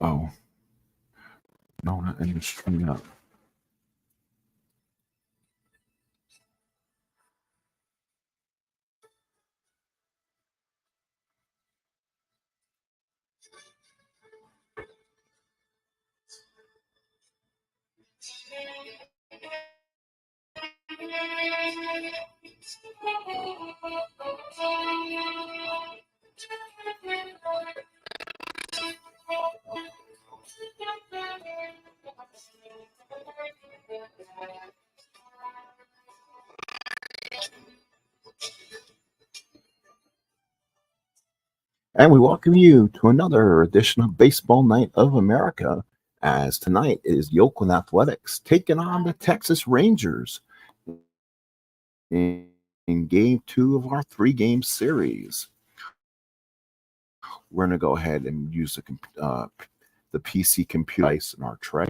Oh, no, not interesting up. And we welcome you to another edition of Baseball Night of America. As tonight is the Oakland Athletics taking on the Texas Rangers in game two of our three-game series. We're going to go ahead and use the PC computer device in our tray.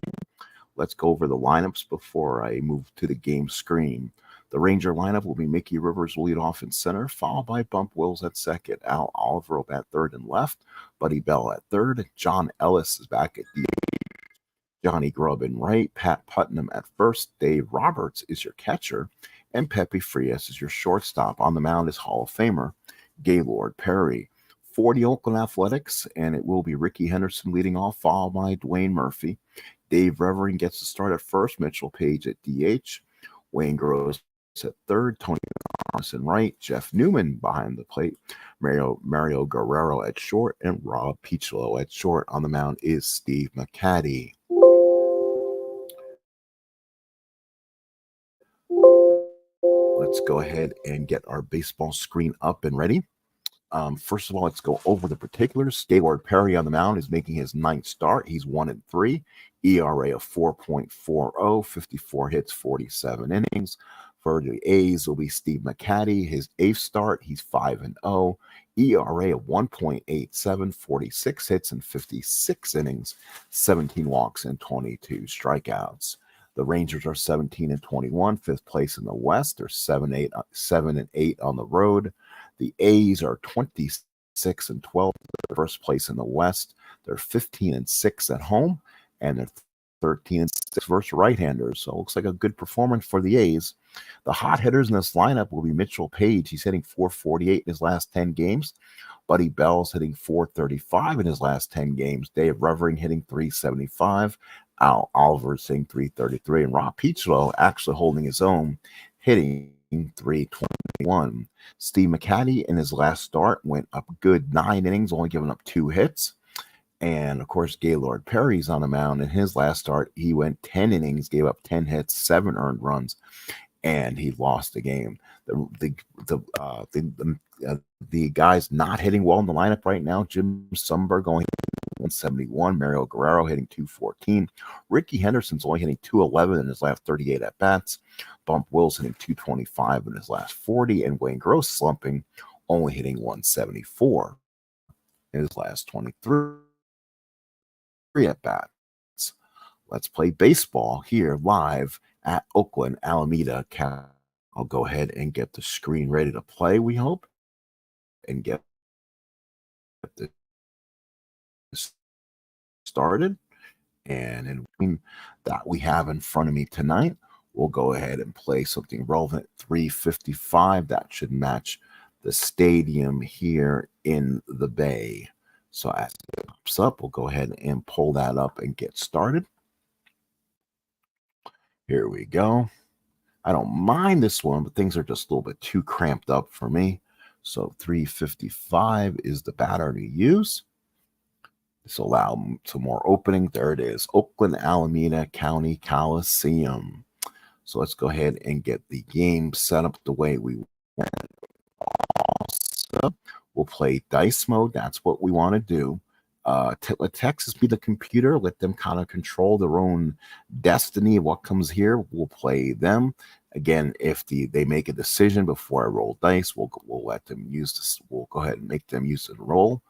Let's go over the lineups before I move to the game screen. The Ranger lineup will be Mickey Rivers will lead off in center, followed by Bump Wills at second, Al Oliver at third and left, Buddy Bell at third, John Ellis is back at DH, Johnny Grubb in right, Pat Putnam at first, Dave Roberts is your catcher, and Pepe Frias is your shortstop. On the mound is Hall of Famer Gaylord Perry. For the Oakland Athletics, and it will be Ricky Henderson leading off, followed by Dwayne Murphy. Dave Revering gets to start at first, Mitchell Page at DH, Wayne Gross at third, Tony Thompson right, Jeff Newman behind the plate, Mario Guerrero at short, and Rob Pichlo at short. On the mound is Steve Mccatty. Let's go ahead and get our baseball screen up and ready. First of all, let's go over the particulars. Gaylord Perry on the mound is making his ninth start. He's 1-3, ERA of 4.40, 54 hits, 47 innings. For the A's will be Steve Mccatty, his eighth start. He's 5-0, ERA of 1.87, 46 hits and 56 innings, 17 walks and 22 strikeouts. The Rangers are 17-21, fifth place in the West. They're 7-8 on the road. The A's are 26-12, first place in the West. They're 15-6 at home, and they're 13-6 versus right-handers. So it looks like a good performance for the A's. The hot hitters in this lineup will be Mitchell Page. He's hitting .448 in his last 10 games. Buddy Bell's hitting .435 in his last 10 games. Dave Revering hitting .375. Al Oliver's hitting .333. And Rob Pichlo actually holding his own, hitting .321. Steve Mccatty in his last start went up good 9 innings, only giving up 2 hits. And of course, Gaylord Perry's on the mound. In his last start, he went 10 innings, gave up 10 hits, 7 earned runs, and he lost the game. The guys not hitting well in the lineup right now: Jim Sumberg only 171, Mario Guerrero hitting .214, Ricky Henderson's only hitting .211 in his last 38 at bats, Bump Wills hitting .225 in his last 40, and Wayne Gross slumping, only hitting .174 in his last 23 at bats. Let's play baseball here live at Oakland Alameda. I'll go ahead and get the screen ready to play, we hope, and get this started. And in between that we have in front of me tonight, we'll go ahead and play something relevant. 355, that should match the stadium here in the Bay. So as it pops up, we'll go ahead and pull that up and get started. Here we go. I don't mind this one, but things are just a little bit too cramped up for me. So 355 is the batter to use. This will allow some more opening. There it is, Oakland Alameda County Coliseum. So let's go ahead and get the game set up the way we want. Also, we'll play dice mode. That's what we want to do. Let Texas be the computer. Let them kind of control their own destiny of what comes here. We'll play them. Again, if they make a decision before I roll dice, we'll let them use this. We'll go ahead and make them use the roll.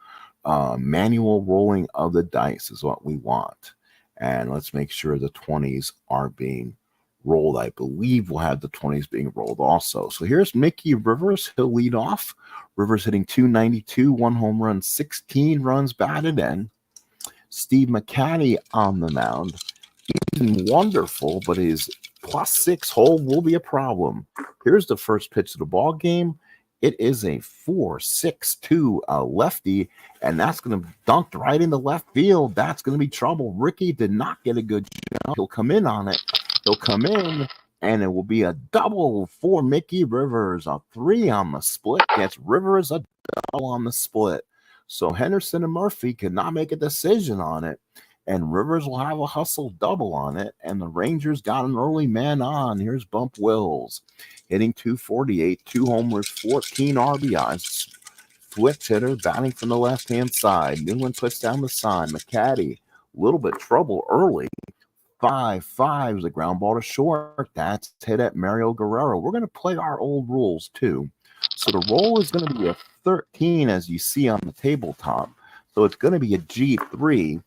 Manual rolling of the dice is what we want. And let's make sure the 20s are being rolled. I believe we'll have the 20s being rolled also. So here's Mickey Rivers. He'll lead off. Rivers hitting .292, 1 home run, 16 runs batted in. Steve Mccatty on the mound. He's wonderful, but his +6 hole will be a problem. Here's the first pitch of the ball game. It is a 4-6-2 lefty, and that's going to dunk right in the left field. That's going to be trouble. Ricky did not get a good jump. He'll come in on it. He'll come in, and it will be a double for Mickey Rivers. A 3 on the split. Gets Rivers a double on the split. So Henderson and Murphy could not make a decision on it. And Rivers will have a hustle double on it. And the Rangers got an early man on. Here's Bump Wills hitting 248, 2 homers, 14 RBIs. Switch hitter batting from the left-hand side. Newland puts down the sign. Mccatty, a little bit trouble early. 5-5 is a ground ball to short. That's hit at Mario Guerrero. We're going to play our old rules, too. So the roll is going to be a 13, as you see on the tabletop. So it's going to be a G3.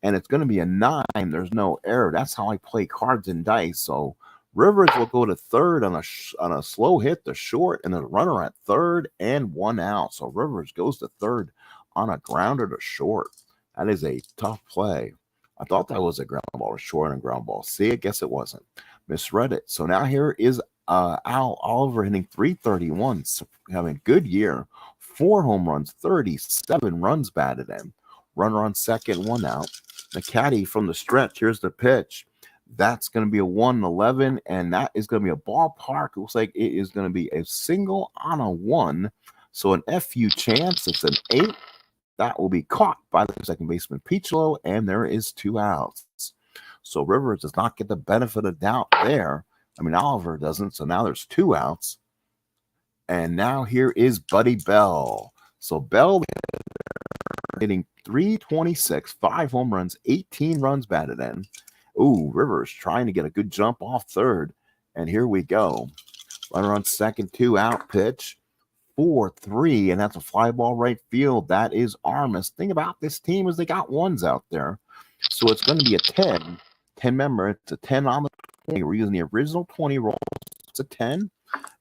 And it's going to be a 9. There's no error. That's how I play cards and dice. So Rivers will go to third on a slow hit to short, and the runner at third and 1 out. So Rivers goes to third on a grounder to short. That is a tough play. I thought that was a ground ball to short and a ground ball. See, I guess it wasn't. Misread it. So now here is Al Oliver hitting 331, having a good year. 4 home runs, 37 runs batted in. Runner on second, 1 out. Mccatty from the stretch. Here's the pitch. That's going to be a 1-11, and that is going to be a ballpark. It looks like it is going to be a single on a 1. So an FU chance. It's an 8. That will be caught by the second baseman Pichlo, and there is 2 outs. So Rivers does not get the benefit of doubt there. I mean, Oliver doesn't, so now there's 2 outs. And now here is Buddy Bell. So Bell hitting 326, 5 home runs, 18 runs batted in. Ooh, Rivers trying to get a good jump off third. And here we go. Runner on second, 2 out pitch. 4-3, and that's a fly ball right field. That is Armas. Thing about this team is they got 1s out there. So it's going to be a 10. 10 member. It's a 10 on the 20. We're using the original 20 roll. It's a 10.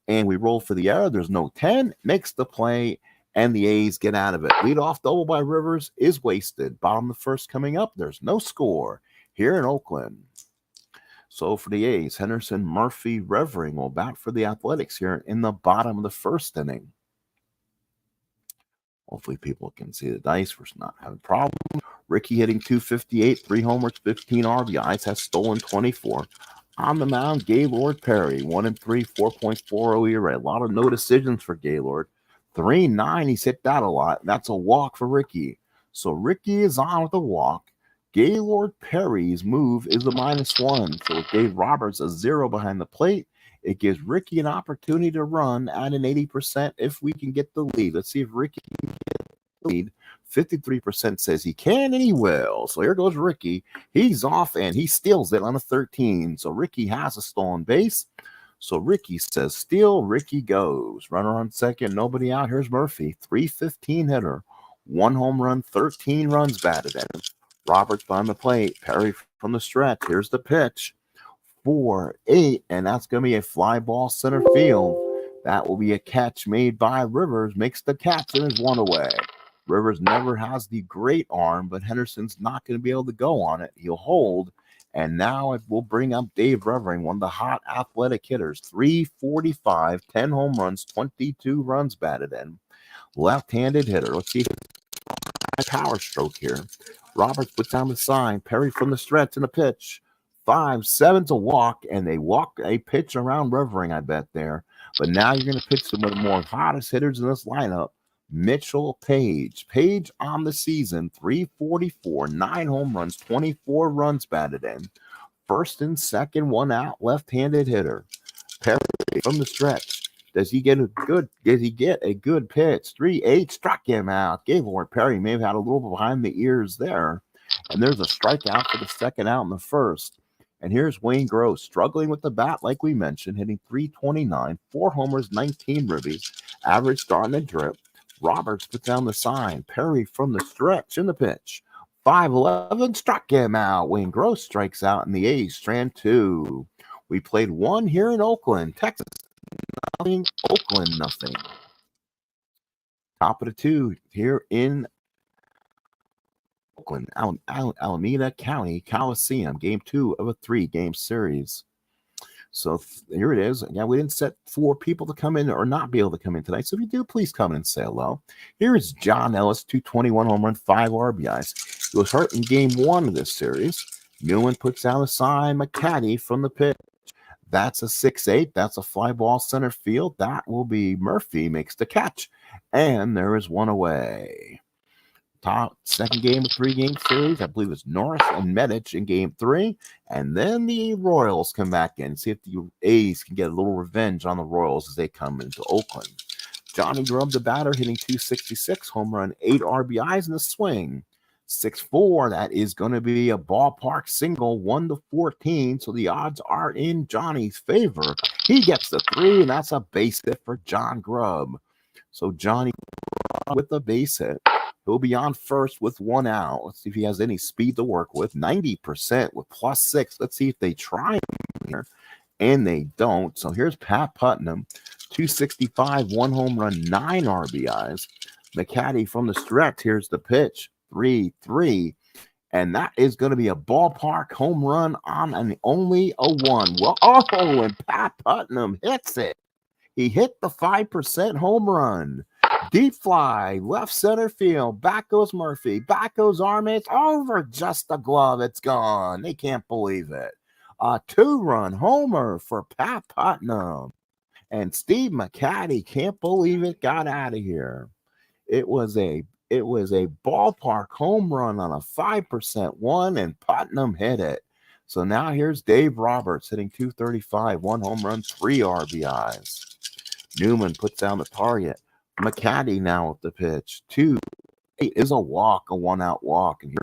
And we roll for the error. There's no 10. Makes the play. And the A's get out of it. Leadoff double by Rivers is wasted. Bottom of the first coming up. There's no score here in Oakland. So for the A's, Henderson, Murphy, Revering will bat for the Athletics here in the bottom of the first inning. Hopefully people can see the dice. We're not having a problem. Ricky hitting 258, 3 homers, 15 RBIs, has stolen 24. On the mound, Gaylord Perry, 1-3, 4.40 ERA. A lot of no decisions for Gaylord. 3-9, he's hit that a lot. That's a walk for Ricky. So Ricky is on with a walk. Gaylord Perry's move is a -1. So it gave Roberts a 0 behind the plate. It gives Ricky an opportunity to run at an 80% if we can get the lead. Let's see if Ricky can get the lead. 53% says he can, and he will. So here goes Ricky. He's off, and he steals it on a 13. So Ricky has a stolen base. So Ricky says steal, Ricky goes. Runner on second, nobody out. Here's Murphy, 315 hitter, 1 home run, 13 runs batted in. Roberts behind the plate, Perry from the stretch. Here's the pitch, 4-8, and that's going to be a fly ball center field. That will be a catch made by Rivers, makes the catch, and is 1 away. Rivers never has the great arm, but Henderson's not going to be able to go on it. He'll hold. And now it will bring up Dave Revering, one of the hot athletic hitters. 345, 10 home runs, 22 runs batted in. Left-handed hitter. Let's see power stroke here. Roberts puts down the sign. Perry from the stretch and a pitch. 5-7's a walk, and they walk a pitch around Revering, I bet there. But now you're going to pitch some of the more hottest hitters in this lineup. Mitchell Page. Page on the season, 344, 9 home runs, 24 runs batted in. First and second, 1 out, left-handed hitter. Perry from the stretch. Does he get a good pitch? 3-8 struck him out. Gaylord Perry may have had a little bit behind the ears there. And there's a strikeout for the second out in the first. And here's Wayne Gross struggling with the bat, like we mentioned, hitting 329, 4 homers, 19 ribbies, average starting to drip. Roberts put down the sign. Perry from the stretch in the pitch. 5-11 struck him out. Wayne Gross strikes out, and the A's strand 2. We played 1 here in Oakland, Texas. Nothing, Oakland, nothing. Top of the 2 here in Oakland, Alameda County Coliseum, game 2 of a 3-game series. So here it is. Yeah, we didn't set 4 people to come in or not be able to come in tonight. So if you do, please come in and say hello. Here is John Ellis, 221 home run, 5 RBIs. He was hurt in game 1 of this series. Newman puts down a sign. Mccatty from the pitch. That's a 6-8. That's a fly ball center field. That will be Murphy makes the catch. And there is one away. Second game of 3-game series. I believe it's Norris and Medich in game 3. And then the Royals come back in. See if the A's can get a little revenge on the Royals as they come into Oakland. Johnny Grubb, the batter, hitting .266, home run, 8 RBIs in the swing. 6-4. That is going to be a ballpark single, 1-14. So the odds are in Johnny's favor. He gets the 3, and that's a base hit for John Grubb. So Johnny with the base hit. He'll be on first with 1 out. Let's see if he has any speed to work with. 90% with +6. Let's see if they try him here. And they don't. So here's Pat Putnam. 265, 1 home run, 9 RBIs. Mccatty from the stretch. Here's the pitch. 3-3. And that is going to be a ballpark home run on and only a 1. Well, and Pat Putnam hits it. He hit the 5% home run. Deep fly, left center field. Back goes Murphy. Back goes Armas. Over just the glove. It's gone. They can't believe it. A 2-run homer for Pat Putnam. And Steve Mccatty can't believe it got out of here. It was a ballpark home run on a 5% one, and Putnam hit it. So now here's Dave Roberts hitting .235, 1 home run, 3 RBIs. Newman puts down the target. Mccatty now with the pitch. 2-8 is a walk, a 1-out walk. And here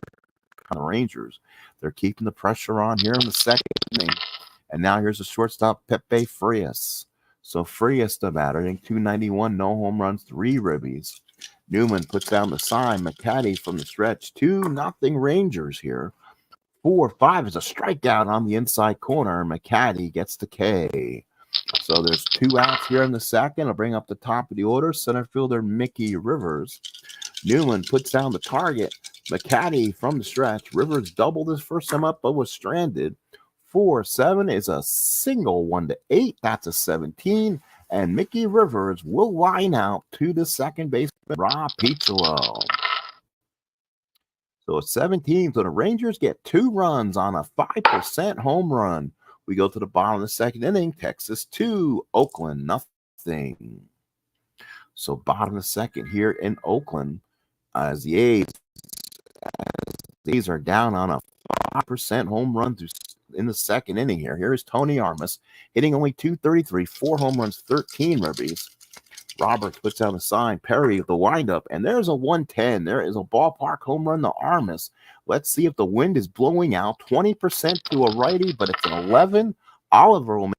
are the Rangers. They're keeping the pressure on here in the second inning. And now here's the shortstop, Pepe Frias. So Frias the batter, hitting .291, no home runs, 3 ribbies. Newman puts down the sign. Mccatty from the stretch. 2-0 Rangers here. 4-5 is a strikeout on the inside corner. Mccatty gets the K. So there's 2 outs here in the second. I'll bring up the top of the order. Center fielder Mickey Rivers. Newman puts down the target. Mccatty from the stretch. Rivers doubled his first time up, but was stranded. 4-7 is a single, 1-8. That's a 17. And Mickey Rivers will line out to the second baseman, Rob Piccolo. So 17. So the Rangers get 2 runs on a 5% home run. We go to the bottom of the second inning. Texas 2, Oakland nothing. So bottom of the second here in Oakland, as the A's are down on a 5% home run in the second inning here. Here's Tony Armas hitting only .233, 4 home runs, 13 ribbies. Roberts puts down a sign. Perry with the windup, and there's a 110. There is a ballpark home run to Armas. Let's see if the wind is blowing out. 20% to a righty, but it's an 11. Oliver will make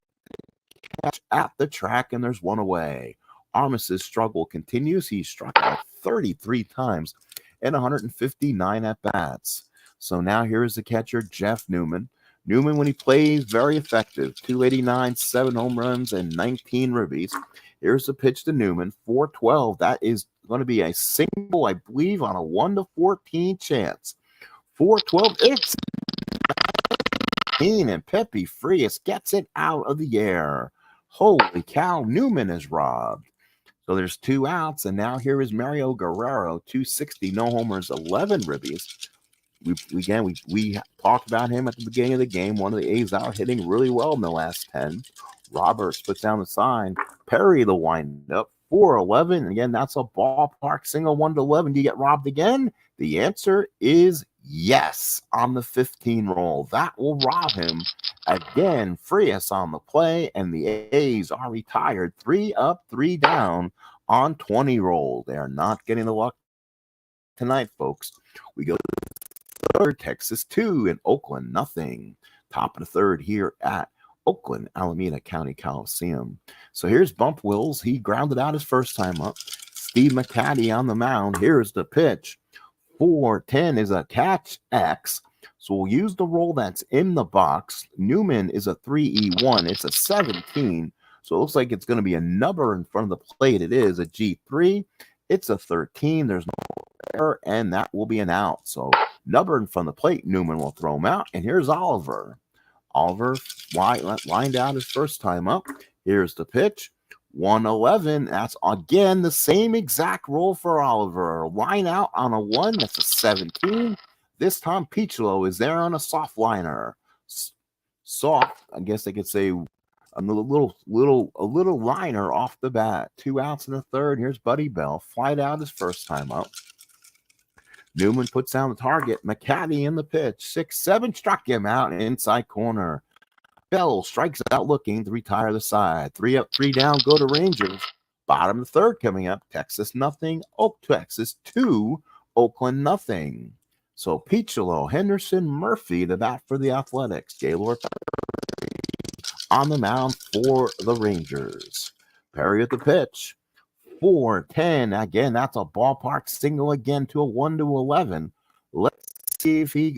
a catch at the track, and there's 1 away. Armas's struggle continues. He struck out 33 times and 159 at-bats. So now here is the catcher, Jeff Newman. Newman, when he plays, very effective. 289, 7 home runs, and 19 ribbies. Here's the pitch to Newman, 4-12. That is going to be a single, I believe, on a 1-14 chance. 4-12, it's and Pepe Frias gets it out of the air. Holy cow, Newman is robbed. So there's 2 outs, and now here is Mario Guerrero, 260, no homers, 11 ribbies. We talked about him at the beginning of the game. One of the A's out hitting really well in the last 10. Roberts puts down the sign. Perry the windup. 4-11. Again, that's a ballpark single, 1-11. Do you get robbed again? The answer is yes on the 15 roll. That will rob him again. Frias on the play, and the A's are retired. 3 up, 3 down on 20 roll. They are not getting the luck tonight, folks. We go to the third, Texas 2 and Oakland nothing. Top of the third here at Oakland, Alameda County Coliseum. So here's Bump Wills. He grounded out his first time up. Steve Mccatty on the mound. Here's the pitch. 4-10 is a catch X. So we'll use the roll that's in the box. Newman is a 3E1. It's a 17. So it looks like it's going to be a number in front of the plate. It is a G3. It's a 13. There's no error, and that will be an out. So Nubbard from the plate. Newman will throw him out. And here's Oliver. Oliver lined out his first time up. Here's the pitch. 111. That's again the same exact roll for Oliver. Line out on a 1. That's a 17. This time Picholo is there on a soft liner. Soft, I guess they could say a little liner off the bat. 2 outs in the third. Here's Buddy Bell. Flied out his first time up. Newman puts down the target. Mccatty in the pitch. 6-7 struck him out inside corner. Bell strikes out looking to retire the side. 3 up, 3 down, go to Rangers. Bottom of the third coming up. Texas nothing. Texas 2. Oakland nothing. So Picholo, Henderson, Murphy, the bat for the Athletics. Gaylord on the mound for the Rangers. Perry at the pitch. 4-10. Again, that's a ballpark single again to a 1-11. Let's see if he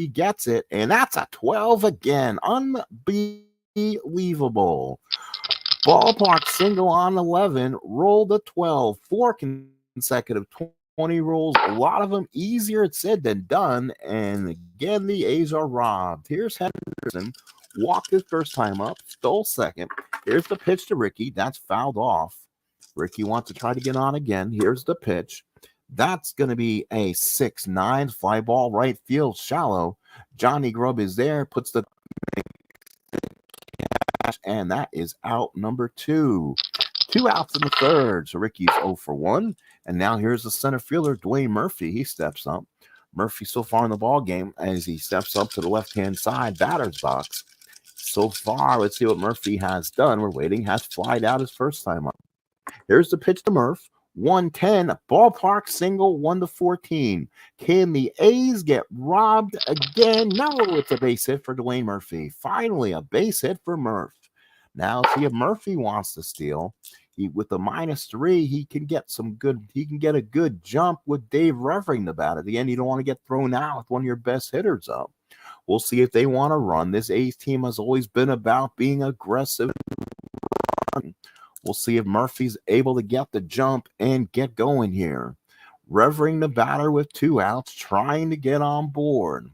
gets it. And that's a 12 again. Unbelievable. Ballpark single on 11. Roll the 12. 4 consecutive 20 rolls. A lot of them easier said than done. And again, the A's are robbed. Here's Henderson. Walked his first time up. Stole second. Here's the pitch to Ricky. That's fouled off. Ricky wants to try to get on again. Here's the pitch. That's going to be a 6-9 fly ball right field shallow. Johnny Grubb is there, puts the and that is out number 2. 2 outs in the third. So Ricky's 0 for 1. And now here's the center fielder, Dwayne Murphy. He steps up. Murphy so far in the ball game as he steps up to the left-hand side batter's box. So far, let's see what Murphy has done. We're waiting. Has flied out his first time up. Here's the pitch to Murph. 110, ballpark single, 1-14. Can the A's get robbed again? No, it's a base hit for Dwayne Murphy. Finally, a base hit for Murph. Now, see if Murphy wants to steal. With the -3, he can get a good jump with Dave Revering the bat. At the end, you don't want to get thrown out with one of your best hitters up. We'll see if they want to run. This A's team has always been about being aggressive. We'll see if Murphy's able to get the jump and get going here. Revering the batter with 2 outs, trying to get on board.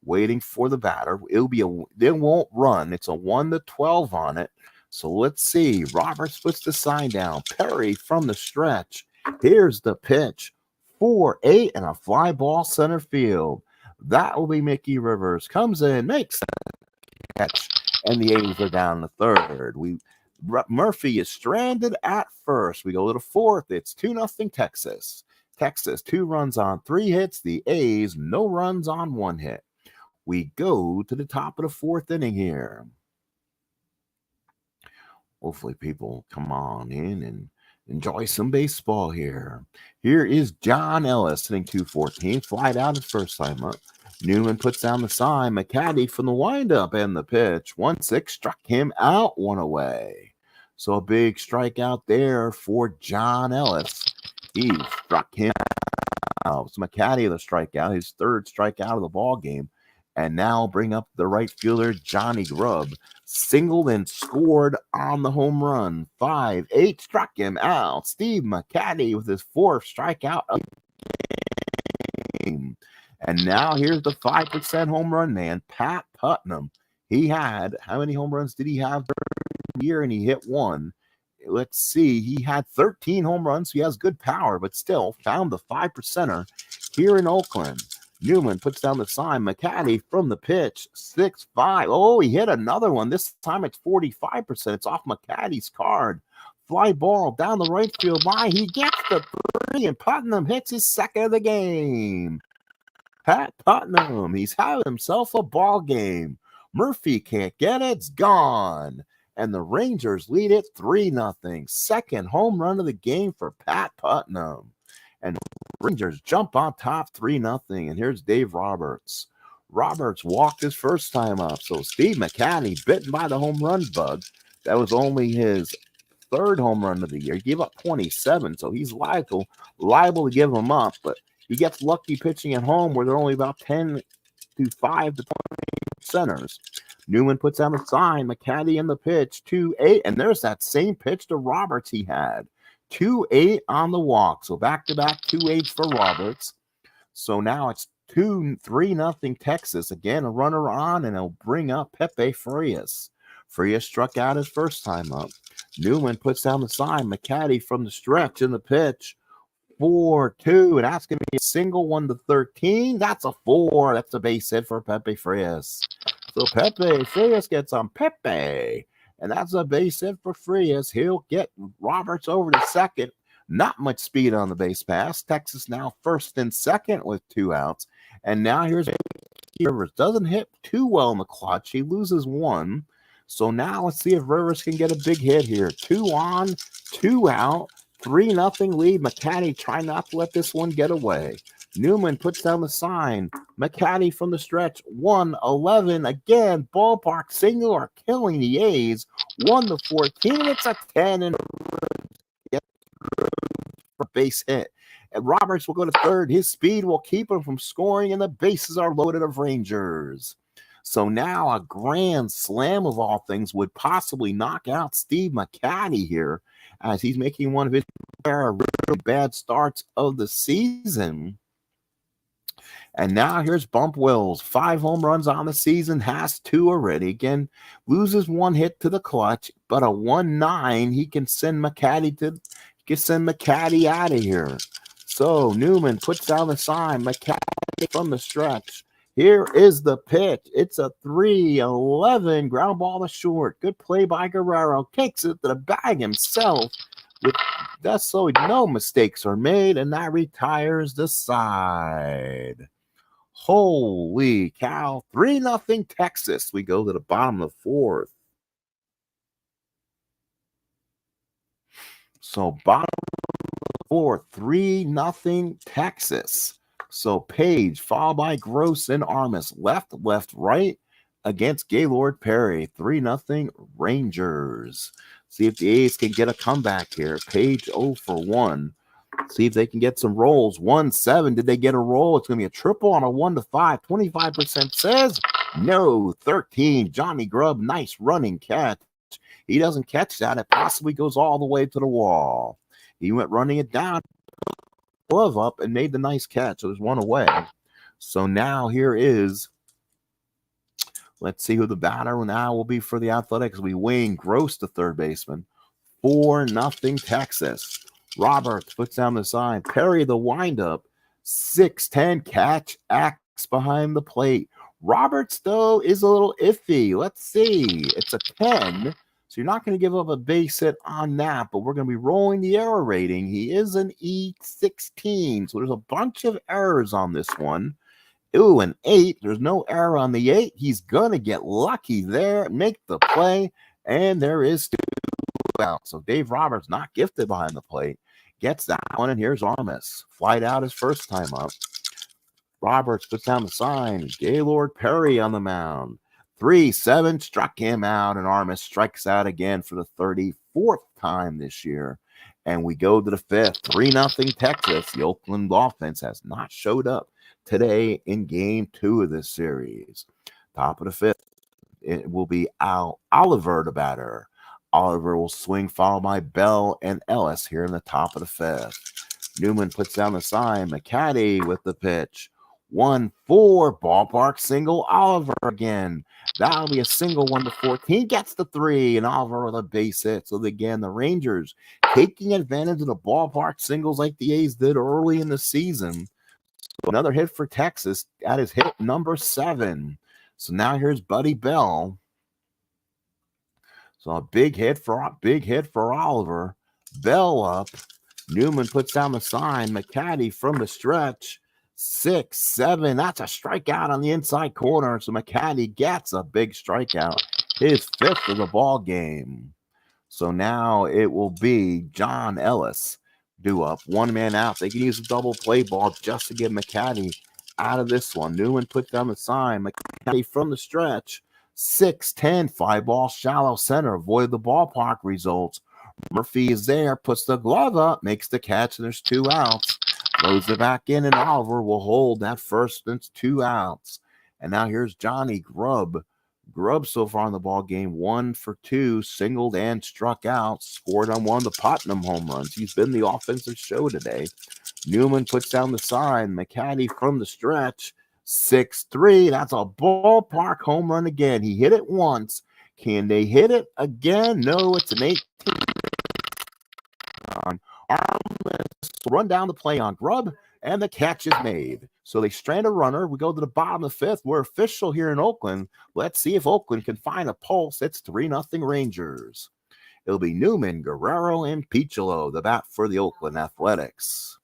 Waiting for the batter. They won't run. It's a 1-12 on it. So let's see. Roberts puts the sign down. Perry from the stretch. Here's the pitch. 4-8 and a fly ball center field. That will be Mickey Rivers. Comes in, makes a catch, and the A's are down the third. Murphy is stranded at first. We go to the fourth. It's 2-0 Texas. Texas, 2 runs on 3 hits. The A's, no runs on 1 hit. We go to the top of the 4th inning here. Hopefully people come on in and enjoy some baseball here. Here is John Ellis hitting 214. Flied out his first time up. Newman puts down the sign. Mccatty from the windup and the pitch. 1-6 struck him out, 1 away. So a big strikeout there for John Ellis. He struck him out. So Mccatty the strikeout, his 3rd strikeout of the ball game. And now bring up the right fielder, Johnny Grubb. Singled and scored on the home run. 5-8 struck him out. Steve Mccatty with his 4th strikeout of the game. And now here's the 5% home run man, Pat Putnam. He had, how many home runs did he have during the year? And he hit 1. Let's see. He had 13 home runs. So he has good power, but still found the 5%er here in Oakland. Newman puts down the sign. Mccatty from the pitch. 6-5. Oh, he hit another one. This time it's 45%. It's off Mccatty's card. Fly ball down the right field line. He gets the 3, and Putnam hits his 2nd of the game. Pat Putnam. He's having himself a ball game. Murphy can't get it. It's gone. And the Rangers lead it 3-0. 2nd home run of the game for Pat Putnam. And Rangers jump on top 3-0. And here's Dave Roberts. Roberts walked his first time up. So Steve Mccatty bitten by the home run bug. That was only his 3rd home run of the year. He gave up 27. So he's liable to give them up. But he gets lucky pitching at home where they're only about 10 to 5 to 20 centers. Newman puts down the sign. Mccatty in the pitch. 2-8. And there's that same pitch to Roberts he had. 2-8 on the walk. So back-to-back 2-8s for Roberts. So now it's 3-0 Texas. Again, a runner on, and it'll bring up Pepe Frias. Frias struck out his first time up. Newman puts down the sign. Mccatty from the stretch in the pitch. 4-2, and that's going to be a single 1-13. That's a 4. That's a base hit for Pepe Frias. So Pepe Frias gets on Pepe, and that's a base hit for Frias. He'll get Roberts over to second. Not much speed on the base pass. Texas now first and second with 2 outs. And now here's Rivers. Doesn't hit too well in the clutch. He loses 1. So now let's see if Rivers can get a big hit here. 2 on, 2 out. 3-0 lead. Mccatty trying not to let this one get away. Newman puts down the sign. Mccatty from the stretch. 1-11. Again, ballpark single are killing the A's. 1-14. It's a 10 and for base hit. And Roberts will go to third. His speed will keep him from scoring, and the bases are loaded of Rangers. So now a grand slam of all things would possibly knock out Steve Mccatty here, as he's making one of his really bad starts of the season. And now here's Bump Wills. 5 home runs on the season, has 2 already. Again, loses 1 hit to the clutch, but a 1-9. He can send Mccatty out of here. So Newman puts down the sign. Mccatty from the stretch. Here is the pitch. It's a 3-11 ground ball to short. Good play by Guerrero. Kicks it to the bag himself. That's so no mistakes are made, and that retires the side. Holy cow. 3-0 Texas. We go to the bottom of the 4th. So bottom of the 4th, 3-0 Texas. So Page, followed by Gross and Armas. Left, right against Gaylord Perry. 3-0 Rangers. See if the A's can get a comeback here. Page 0 for 1. See if they can get some rolls. 1-7. Did they get a roll? It's going to be a triple on a 1-5. 25% says no. 13. Johnny Grubb, nice running catch. He doesn't catch that. It possibly goes all the way to the wall. He went running it down. Glove up and made the nice catch. So there's 1 away. So now here is, let's see who the batter now will be for the Athletics. We Wayne Gross, the third baseman. 4-0 Texas. Roberts puts down the sign. Perry the windup. 6-10 catch axe behind the plate. Roberts, though, is a little iffy. Let's see. It's a 10. So you're not going to give up a base hit on that, but we're going to be rolling the error rating. He is an E16, so there's a bunch of errors on this one. Ooh, an 8. There's no error on the 8. He's going to get lucky there, make the play, and there is 2 out. So Dave Roberts, not gifted behind the plate, gets that one, and here's Armas. Flied out his first time up. Roberts puts down the sign. Gaylord Perry on the mound. 3-7 struck him out, and Armas strikes out again for the 34th time this year. And we go to the 5th. 3-0 Texas. The Oakland offense has not showed up today in game 2 of this series. Top of the 5th, it will be Oliver the batter. Oliver will swing, followed by Bell and Ellis here in the top of the 5th. Newman puts down the sign. Mccatty with the pitch. 1-4 ballpark single. Oliver again. That'll be a single 1-14. Gets the 3, and Oliver with a base hit. So again, the Rangers taking advantage of the ballpark singles like the A's did early in the season. So another hit for Texas. That is hit number 7. So now here's Buddy Bell. So a big hit for Oliver. Bell up. Newman puts down the sign. Mccatty from the stretch. 6-7. That's a strikeout on the inside corner. So Mccatty gets a big strikeout. His 5th of the ball game. So now it will be John Ellis due up. 1 man out. They can use a double play ball just to get Mccatty out of this one. Newman puts down the sign. Mccatty from the stretch. 6-10. Fly ball shallow center. Avoid the ballpark results. Murphy is there. Puts the glove up. Makes the catch. And there's 2 outs. Throws it back in, and Oliver will hold that first. It's 2 outs. And now here's Johnny Grubb. Grubb so far in the ball game, 1 for 2, singled and struck out. Scored on one of the Putnam home runs. He's been the offensive show today. Newman puts down the sign. Mccatty from the stretch. 6-3. That's a ballpark home run again. He hit it once. Can they hit it again? No, it's an 18. Run down the play on Grubb, and the catch is made. So they strand a runner. We go to the bottom of the fifth. We're official here in Oakland. Let's see if Oakland can find a pulse. It's 3-0 Rangers. It'll be Newman, Guerrero, and Piccolo, the bat for the Oakland Athletics.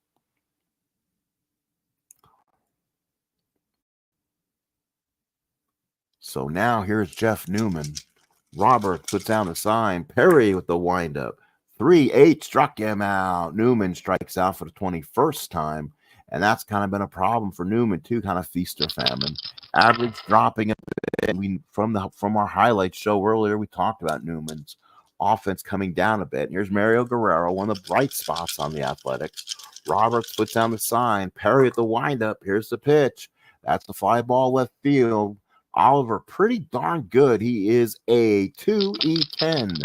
So now here's Jeff Newman. Robert puts down the sign. Perry with the windup. 3-8 struck him out. Newman strikes out for the 21st time. And that's kind of been a problem for Newman, too, kind of feast or famine. Average dropping a bit. From our highlight show earlier, we talked about Newman's offense coming down a bit. And here's Mario Guerrero, one of the bright spots on the Athletics. Roberts puts down the sign. Perry at the windup. Here's the pitch. That's the fly ball left field. Oliver, pretty darn good. He is a 2E10.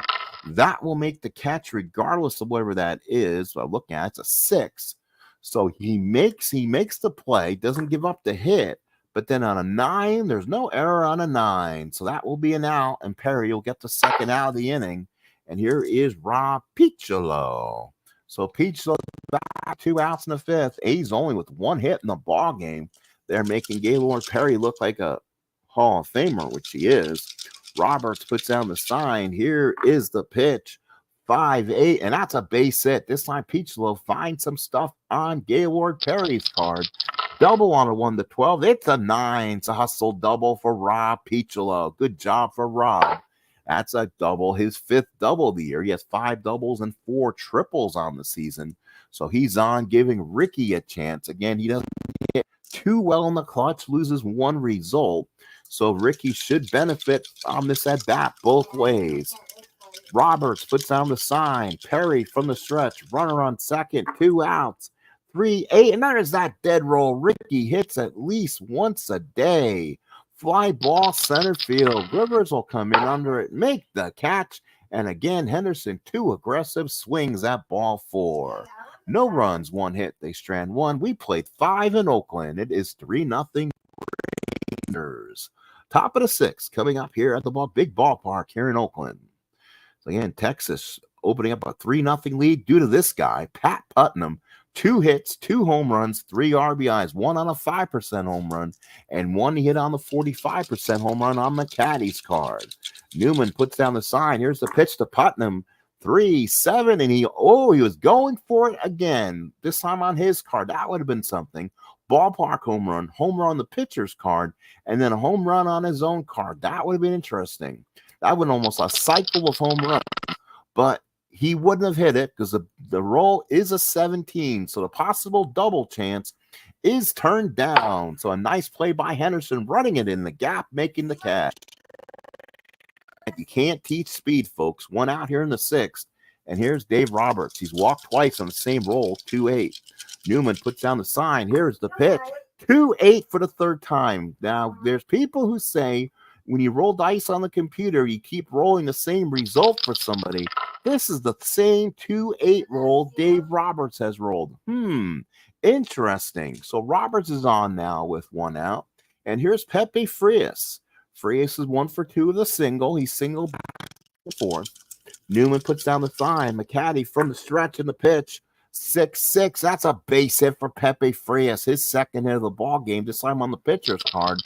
That will make the catch regardless of whatever that is. So looking at it's a 6. So he makes the play, doesn't give up the hit. But then on a 9, there's no error on a 9. So that will be an out, and Perry will get the second out of the inning. And here is Rob Piccolo. So Piccolo back 2 outs in the fifth. A's only with 1 hit in the ball game. They're making Gaylord Perry look like a Hall of Famer, which he is. Roberts puts down the sign. Here is the pitch. 5-8, and that's a base hit. This time Piccolo finds some stuff on Gaylord Perry's card. Double on a 1-12. It's a 9. It's a hustle double for Rob Piccolo. Good job for Rob. That's a double, his 5th double of the year. He has 5 doubles and 4 triples on the season. So he's on giving Ricky a chance. Again, he doesn't hit too well in the clutch, loses 1 result. So Ricky should benefit on this at bat both ways. Roberts puts down the sign. Perry from the stretch. Runner on second. 2 outs. 3-8. And there's that dead roll. Ricky hits at least once a day. Fly ball center field. Rivers will come in under it. Make the catch. And again, Henderson, 2 aggressive swings at ball 4. No runs, 1 hit. They strand 1. We played 5 in Oakland. It is 3-0 Rangers. Top of the 6th coming up here at the big ballpark here in Oakland. So again, Texas opening up a 3-0 lead due to this guy, Pat Putnam. 2 hits, 2 home runs, 3 RBIs, 1 on a 5% home run, and 1 hit on the 45% home run on Mccatty's card. Newman puts down the sign. Here's the pitch to Putnam. 3-7, and he was going for it again. This time on his card. That would have been something. Ballpark home run on the pitcher's card, and then a home run on his own card. That would have been interesting. That would almost a cycle of home runs, but he wouldn't have hit it because the roll is a 17. So the possible double chance is turned down. So a nice play by Henderson, running it in the gap, making the catch. You can't teach speed, folks. 1 out here in the 6th. And here's Dave Roberts. He's walked twice on the same roll, 2-8. Newman puts down the sign. Here's the pitch. 2-8 for the 3rd time. Now, there's people who say when you roll dice on the computer, you keep rolling the same result for somebody. This is the same 2-8 roll Dave Roberts has rolled. Interesting. So Roberts is on now with 1 out. And here's Pepe Frias. Frias is 1 for 2 with a single. He's single back to 4th. Newman puts down the sign. Mccatty from the stretch in the pitch. 6-6. That's a base hit for Pepe Frias. His 2nd hit of the ball game. This time on the pitcher's card.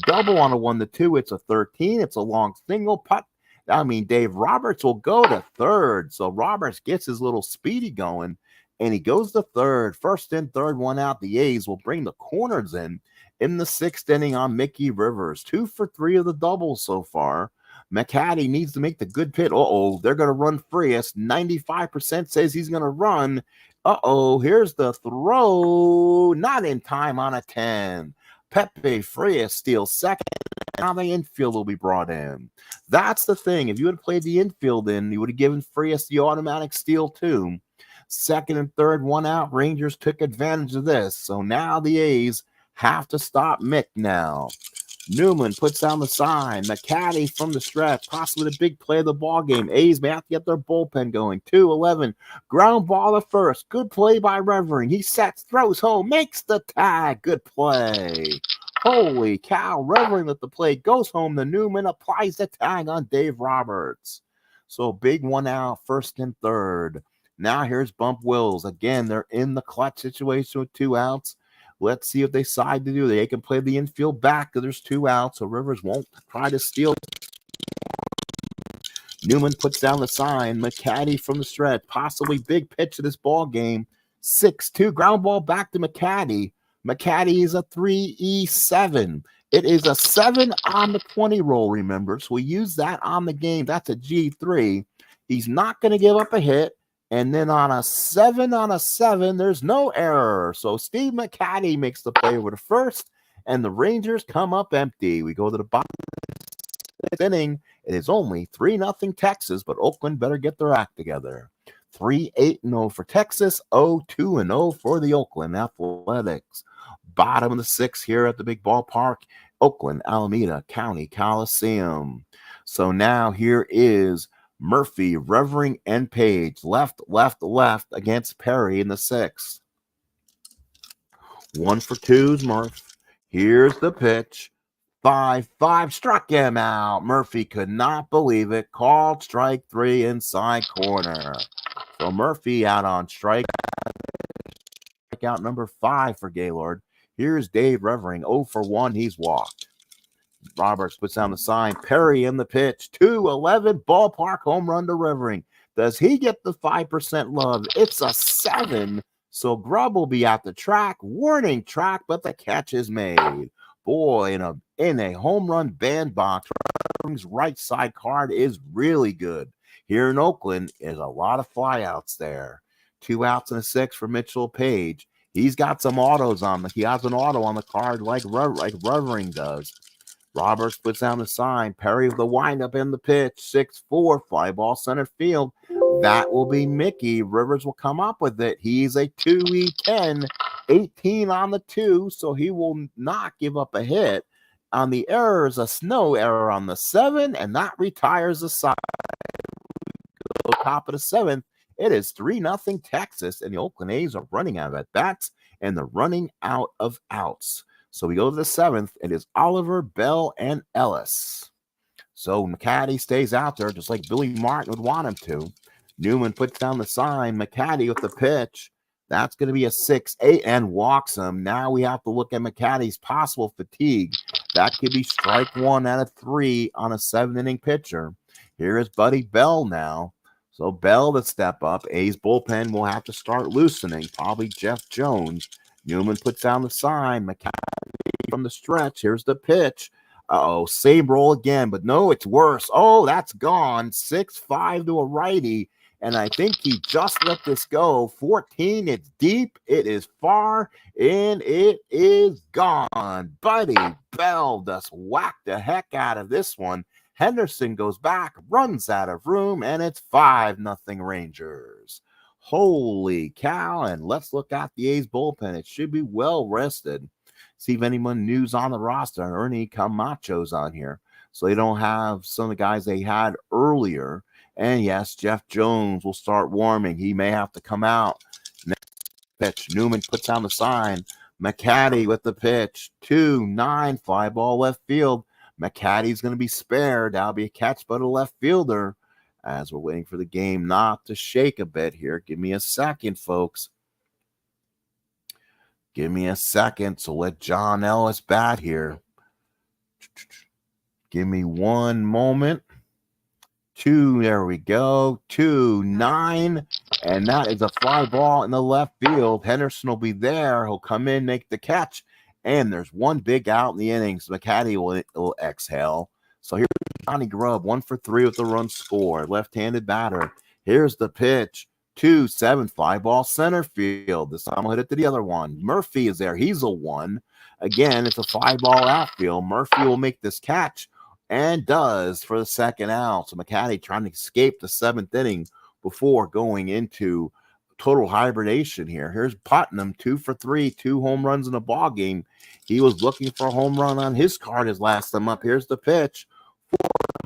Double on a 1-2. It's a 13. It's a long single putt. I mean, Dave Roberts will go to 3rd. So Roberts gets his little speedy going, and he goes to 3rd. 1st in, 3rd, 1 out. The A's will bring the corners in the 6th inning on Mickey Rivers. 2 for 3 of the doubles so far. Mccatty needs to make the good pitch. They're going to run Frias. 95% says he's going to run. Here's the throw. Not in time on a 10. Pepe Frias steals 2nd. Now the infield will be brought in. That's the thing. If you had played the infield in, you would have given Frias the automatic steal too. 2nd and 3rd, 1 out. Rangers took advantage of this. So now the A's have to stop Mick now. Newman puts down the sign. Mccatty from the stretch, possibly the big play of the ball game. A's may have to get their bullpen going. 2-11. Ground ball at first. Good play by Revering. He sets, throws home, makes the tag. Good play. Holy cow. Revering at the plate goes home. The Newman applies the tag on Dave Roberts. So big one out, first and third. Now here's Bump Wills. Again, they're in the clutch situation with 2 outs. Let's see what they decide to do. They can play the infield back because there's 2 outs, so Rivers won't try to steal. Newman puts down the sign. Mccatty from the stretch. Possibly big pitch of this ball game. 6-2. Ground ball back to Mccatty. Mccatty is a 3-7. It is a 7 on the 20 roll, remember. So we use that on the game. That's a G3. He's not going to give up a hit. And then on a 7, there's no error. So Steve Mccatty makes the play over to first, and the Rangers come up empty. We go to the bottom of the inning. It is only 3-0 Texas, but Oakland better get their act together. 3-8-0 for Texas, 0-2-0 for the Oakland Athletics. Bottom of the 6th here at the big ballpark, Oakland, Alameda County Coliseum. So now here is Murphy, Revering, and Page. Left against Perry in the 6th. 1-for-2's Murph. Here's the pitch. 5-5, struck him out. Murphy could not believe it. Called strike 3 inside corner. So Murphy out on strikeout number 5 for Gaylord. Here's Dave Revering. 0-for-1, he's walked. Roberts puts down the sign. Perry in the pitch. 2-11 ballpark home run to Revering. Does he get the 5% love? It's a 7. So Grubb will be at the track. Warning track, but the catch is made. Boy, in a home run bandbox, Revering's right side card is really good. Here in Oakland is a lot of flyouts there. 2 outs and a 6 for Mitchell Page. He's got some autos on he has an auto on the card like Revering does. Roberts puts down the sign. Perry with the windup in the pitch. 6-4, fly ball center field. That will be Mickey. Rivers will come up with it. He's a 2-10, 18 on the 2, so he will not give up a hit. On the errors, a snow error on the 7, and that retires the side. Top of the 7th, it is 3-0 Texas, and the Oakland A's are running out of at-bats, and they're running out of outs. So we go to the 7th. It is Oliver, Bell, and Ellis. So Mccatty stays out there just like Billy Martin would want him to. Newman puts down the sign. Mccatty with the pitch. That's going to be a 6-8 and walks him. Now we have to look at Mccatty's possible fatigue. That could be strike 1 out of 3 on a 7-inning pitcher. Here is Buddy Bell now. So Bell to step up. A's bullpen will have to start loosening. Probably Jeff Jones. Newman puts down the sign. Mccatty from the stretch. Here's the pitch. Same roll again, but no, it's worse. Oh, that's gone. 6-5 to a righty, and I think he just let this go. 14, it's deep, it is far, and it is gone. Buddy Bell just whacked the heck out of this one. Henderson goes back, runs out of room, and it's 5-0 Rangers. Holy cow, and let's look at the A's bullpen. It should be well rested. See if anyone new's on the roster. Ernie Camacho's on here. So they don't have some of the guys they had earlier. And yes, Jeff Jones will start warming. He may have to come out. Next pitch. Newman puts down the sign. Mccatty with the pitch. 2-9, fly ball left field. Mccatty's going to be spared. That'll be a catch by the left fielder. As we're waiting for the game not to shake a bit here. Give me a second, folks. Give me a second. So let John Ellis bat here. Give me one moment. 2, there we go. 2-9. And that is a fly ball in the left field. Henderson will be there. He'll come in, make the catch. And there's one big out in the innings. Mccatty will exhale. So here's Johnny Grubb, 1 for 3 with the run score. Left-handed batter. Here's the pitch. 2-7, fly ball center field. This time I'll hit it to the other one. Murphy is there. He's a 1. Again, it's a fly ball outfield. Murphy will make this catch and does for the second out. So Mccatty trying to escape the 7th inning before going into total hibernation here. Here's Putnam, 2 for 3, 2 home runs in a ball game. He was looking for a home run on his card his last time up. Here's the pitch.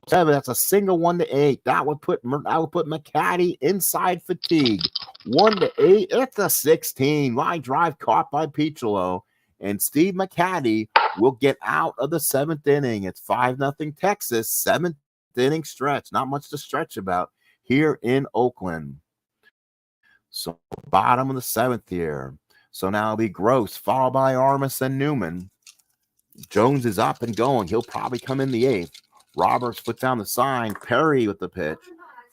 4-7. That's a single 1-8. That would put Mccatty inside fatigue. 1-8. It's a 16. Line drive caught by Piccolo. And Steve Mccatty will get out of the 7th inning. It's 5-0 Texas. 7th inning stretch. Not much to stretch about here in Oakland. So bottom of the 7th here. So now it'll be Gross, followed by Armas and Newman. Jones is up and going. He'll probably come in the 8th. Roberts puts down the sign. Perry with the pitch.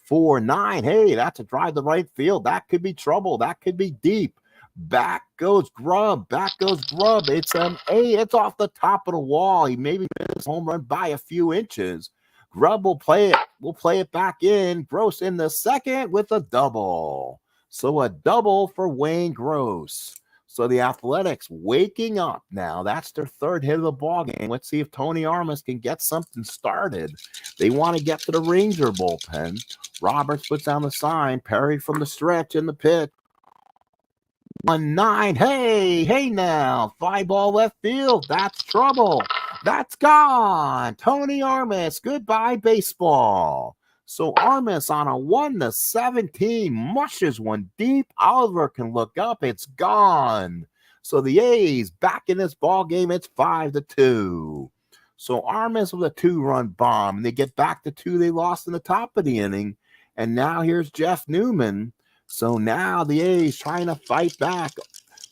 4-9. Hey, that's a drive to right field. That could be trouble. That could be deep. Back goes Grubb. Back goes Grubb. It's an 8. It's off the top of the wall. He maybe missed home run by a few inches. Grubb will play it. We'll play it back in. Gross in the 2nd with a double. So a double for Wayne Gross. So the Athletics waking up now. That's their 3rd hit of the ball game. Let's see if Tony Armas can get something started. They want to get to the Ranger bullpen. Roberts puts down the sign. Perry from the stretch in the pitch. 1-9. Hey now. Fly ball left field. That's trouble. That's gone. Tony Armas. Goodbye, baseball. So Armas on a 1-17 mushes one deep. Oliver can look up. It's gone. So the A's back in this ball game. It's 5-2. So Armas with a 2-run bomb. And they get back to 2 they lost in the top of the inning. And now here's Jeff Newman. So now the A's trying to fight back.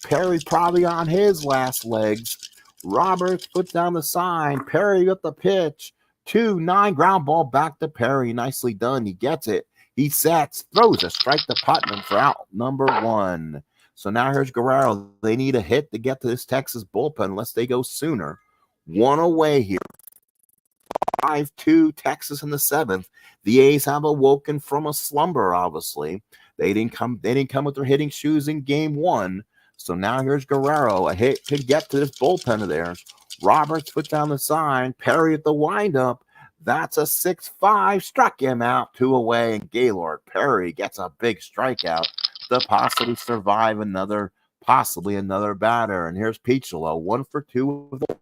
Perry probably on his last legs. Roberts puts down the sign. Perry with the pitch. 2-9 ground ball back to Perry. Nicely done. He gets it. He sets, throws a strike to Putnam for out number 1. So now here's Guerrero. They need a hit to get to this Texas bullpen unless they go sooner. 1 away here. 5-2 Texas in the 7th. The A's have awoken from a slumber, obviously. They didn't come with their hitting shoes in game 1. So now here's Guerrero. A hit to get to this bullpen of theirs. Roberts puts down the sign. Perry at the windup. That's a 6-5. Struck him out. 2 away. And Gaylord Perry gets a big strikeout to possibly survive possibly another batter. And here's Piccolo. 1 for 2 with the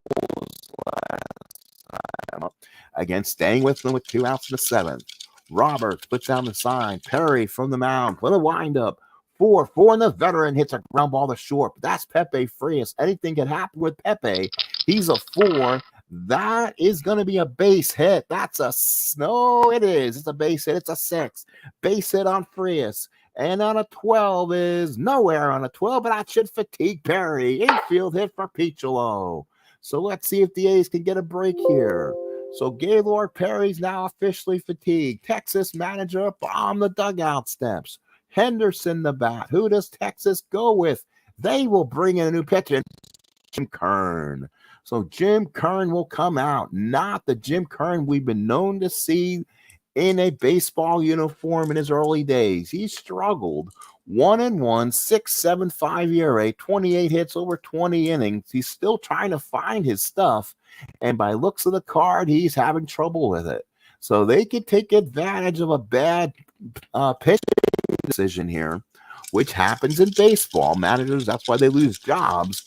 again, staying with them with 2 outs in the 7th. Roberts puts down the sign. Perry from the mound with a windup. 4-4, and the veteran hits a ground ball to short. But that's Pepe Frias. Anything can happen with Pepe. He's a 4. That is going to be a base hit. That's a no, it is. It's a base hit. It's a 6. Base hit on Frias. And on a 12 is nowhere on a 12, but that should fatigue Perry. Infield hit for Piccolo. So let's see if the A's can get a break here. So Gaylord Perry's now officially fatigued. Texas manager bomb the dugout steps. Henderson the bat. Who does Texas go with? They will bring in a new pitcher, Jim Kern. So Jim Kern will come out. Not the Jim Kern we've been known to see in a baseball uniform in his early days. He struggled. 1-1, 6.75 ERA, 28 hits over 20 innings. He's still trying to find his stuff. And by looks of the card, he's having trouble with it. So they could take advantage of a bad pitching decision here, which happens in baseball. Managers, that's why they lose jobs.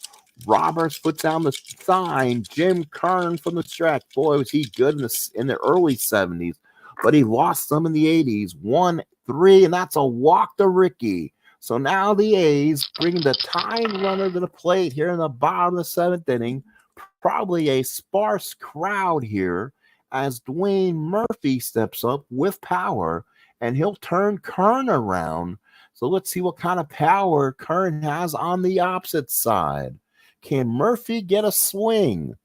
Roberts puts down the sign. Jim Kern from the stretch. Boy, was he good in the early 70s, but he lost some in the 80s. 1-3, and that's a walk to Ricky. So now the A's bring the tying runner to the plate here in the bottom of the 7th inning. Probably a sparse crowd here as Dwayne Murphy steps up with power, and he'll turn Kern around. So let's see what kind of power Kern has on the opposite side. Can Murphy get a swing?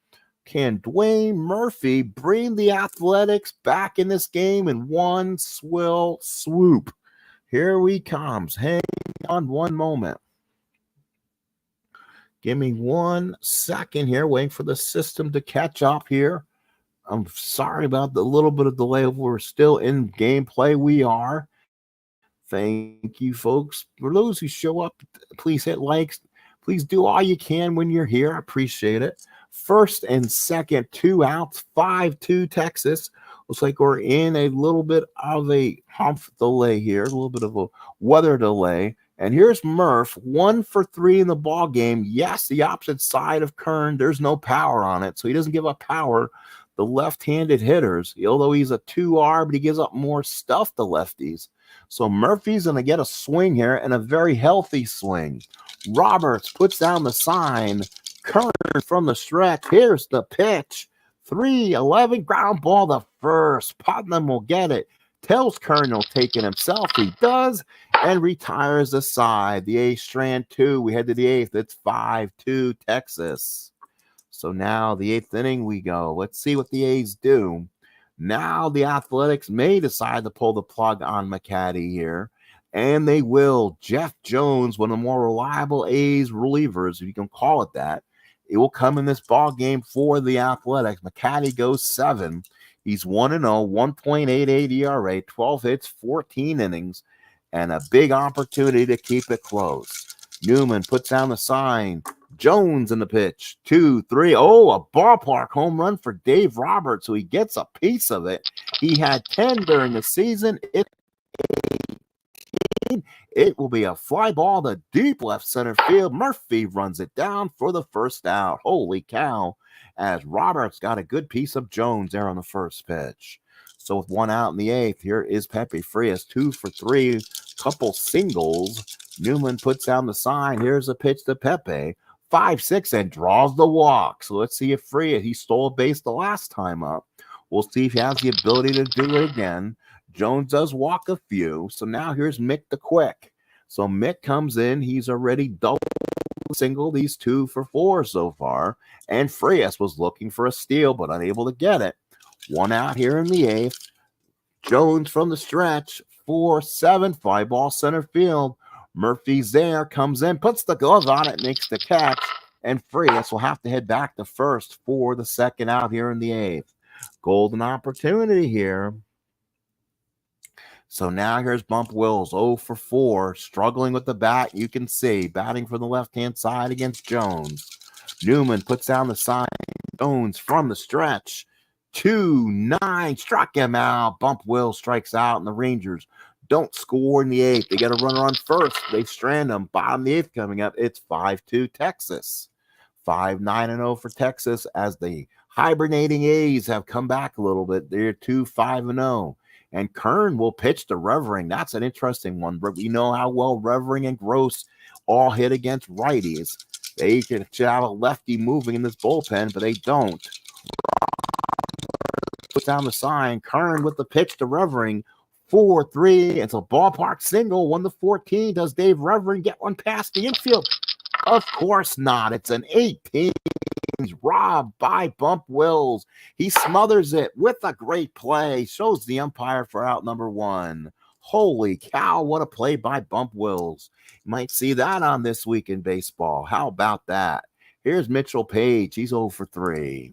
Can Dwayne Murphy bring the Athletics back in this game in one swill swoop? Here he comes. Hang on one moment. Give me 1 second here, waiting for the system to catch up here. I'm sorry about the little bit of delay. We're still in gameplay. We are. Thank you, folks. For those who show up, please hit likes. Please do all you can when you're here. I appreciate it. First and second, 2 outs, 5-2 Texas. Looks like we're in a little bit of a hump delay here, a little bit of a weather delay. And here's Murph, 1 for 3 in the ball game. Yes, the opposite side of Kern, there's no power on it, so he doesn't give up power. The left-handed hitters, although he's a 2R, but he gives up more stuff to lefties. So Murphy's going to get a swing here, and a very healthy swing. Roberts puts down the sign. Kern from the stretch. Here's the pitch. 3-11 ground ball to first. Putnam will get it. Tells Kern he'll take it himself. He does, and retires the side. The A's strand 2. We head to the 8th. It's 5-2 Texas. So now the 8th inning we go. Let's see what the A's do. Now the Athletics may decide to pull the plug on Mccatty here, and they will. Jeff Jones, one of the more reliable A's relievers, if you can call it that, it will come in this ball game for the Athletics. Mccatty goes 7. He's 1-0, 1.88 ERA, 12 hits, 14 innings, and a big opportunity to keep it close. Newman puts down the sign. Jones in the pitch. 2-3. Oh, a ballpark home run for Dave Roberts, so he gets a piece of it. He had 10 during the season. It will be a fly ball to deep left center field. Murphy runs it down for the first out. Holy cow, as Roberts got a good piece of Jones there on the first pitch. So with 1 out in the 8th, here is Pepe Frias, 2 for 3, couple singles. Newman puts down the sign. Here's a pitch to Pepe. 5-6 and draws the walk. So let's see if Frias, he stole a base the last time up. We'll see if he has the ability to do it again. Jones does walk a few. So now here's Mick the Quick. So Mick comes in. He's already double single. These 2 for 4 so far. And Frias was looking for a steal, but unable to get it. 1 out here in the 8th. Jones from the stretch. 4-7. Fly ball center field. Murphy's there. Comes in. Puts the glove on it. Makes the catch. And Frias will have to head back to first for the second out here in the 8th. Golden opportunity here. So now here's Bump Wills, 0 for 4, struggling with the bat. You can see, batting from the left-hand side against Jones. Newman puts down the sign. Jones from the stretch. 2-9, struck him out. Bump Wills strikes out, and the Rangers don't score in the 8th. They get a runner on first. They strand him. Bottom of the 8th coming up. It's 5-2 Texas. 5-9-0 for Texas as the hibernating A's have come back a little bit. They're 2-5-0. And Kern will pitch to Revering. That's an interesting one. But we know how well Revering and Gross all hit against righties. They can have a lefty moving in this bullpen, but they don't. Put down the sign. Kern with the pitch to Revering. 4-3. It's a ballpark single. 1-14. Does Dave Revering get one past the infield? Of course not. It's an 18. Robbed by Bump Wills. He smothers it with a great play. Shows the umpire for out number 1. Holy cow, what a play by Bump Wills. You might see that on This Week in Baseball. How about that? Here's Mitchell Page. He's 0 for 3.